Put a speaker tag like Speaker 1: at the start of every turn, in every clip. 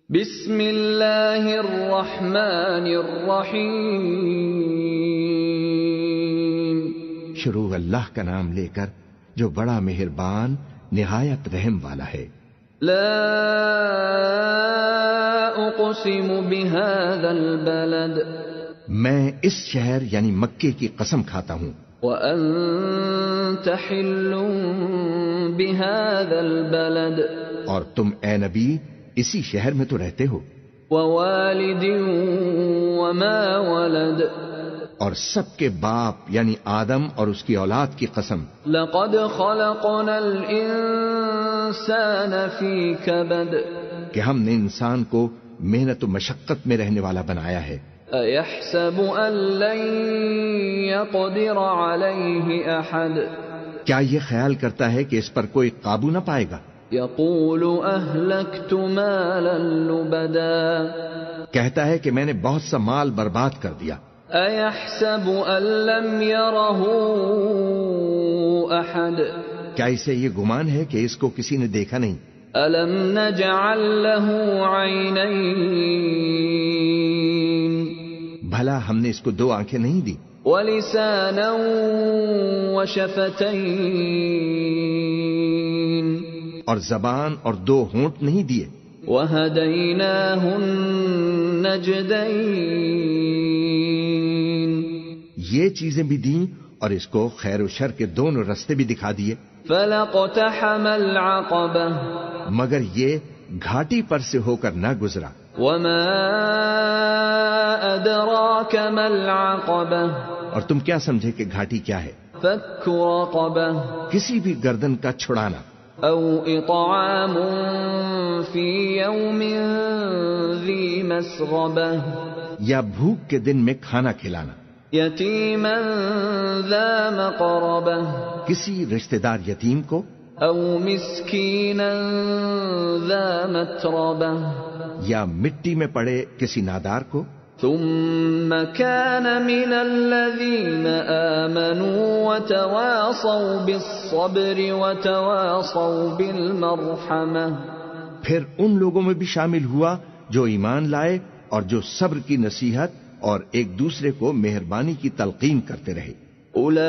Speaker 1: بسم اللہ الرحمن الرحیم۔
Speaker 2: شروع اللہ کا نام لے کر جو بڑا مہربان نہایت رحم والا ہے۔
Speaker 1: لا اقسم بهذا البلد،
Speaker 2: میں اس شہر یعنی مکے کی قسم کھاتا ہوں۔
Speaker 1: وانت حل بهذا البلد،
Speaker 2: اور تم اے نبی اسی شہر میں تو رہتے ہو۔
Speaker 1: ووالد وما ولد،
Speaker 2: اور سب کے باپ یعنی آدم اور اس کی اولاد کی قسم۔
Speaker 1: لقد خلقنا الانسان فی کبد،
Speaker 2: کہ ہم نے انسان کو محنت و مشقت میں رہنے والا بنایا ہے۔
Speaker 1: ایحسب ان لن یقدر علیہ احد،
Speaker 2: کیا یہ خیال کرتا ہے کہ اس پر کوئی قابو نہ پائے گا؟
Speaker 1: یقول اہلکت مالا لبدا،
Speaker 2: کہتا ہے کہ میں نے بہت سا مال برباد کر دیا۔
Speaker 1: ایحسب ان لم یرہ احد،
Speaker 2: کیا اسے یہ گمان ہے کہ اس کو کسی نے دیکھا نہیں؟
Speaker 1: الم نجعل له عینین،
Speaker 2: بھلا ہم نے اس کو دو آنکھیں نہیں دی؟
Speaker 1: ولسانا وشفتین،
Speaker 2: اور زبان اور دو ہونٹ نہیں دیے؟
Speaker 1: وہدیناہ النجدین،
Speaker 2: یہ چیزیں بھی دیں اور اس کو خیر و شر کے دونوں رستے بھی دکھا دیے۔
Speaker 1: فلقتحم العقبہ،
Speaker 2: مگر یہ گھاٹی پر سے ہو کر نہ گزرا۔
Speaker 1: وما ادراک ما العقبہ،
Speaker 2: اور تم کیا سمجھے کہ گھاٹی کیا ہے؟
Speaker 1: فک رقبہ،
Speaker 2: کسی بھی گردن کا چھڑانا۔
Speaker 1: او اطعام فی یوم ذی مسغبہ،
Speaker 2: یا بھوک کے دن میں کھانا کھلانا۔
Speaker 1: یتیما ذا مقربہ،
Speaker 2: کسی رشتہ دار یتیم کو۔
Speaker 1: او مسکینا ذا متربہ،
Speaker 2: یا مٹی میں پڑے کسی نادار کو۔
Speaker 1: ثم كان من الذين آمنوا وتواصوا بالصبر وتواصوا بالمرحمة،
Speaker 2: پھر ان لوگوں میں بھی شامل ہوا جو ایمان لائے اور جو صبر کی نصیحت اور ایک دوسرے کو مہربانی کی تلقین کرتے رہے۔
Speaker 1: اولئک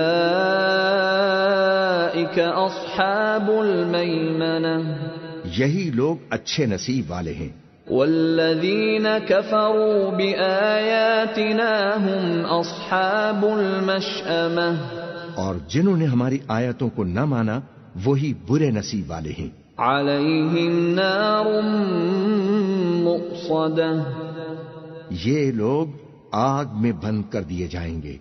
Speaker 1: اصحاب المیمنہ،
Speaker 2: یہی لوگ اچھے نصیب والے ہیں۔
Speaker 1: والذین کفروا بآیاتنا هم اصحاب المشأمہ،
Speaker 2: اور جنہوں نے ہماری آیتوں کو نہ مانا وہی برے نصیب والے ہیں۔
Speaker 1: علیہم نار مؤصدہ،
Speaker 2: یہ لوگ آگ میں بند کر دیے جائیں گے۔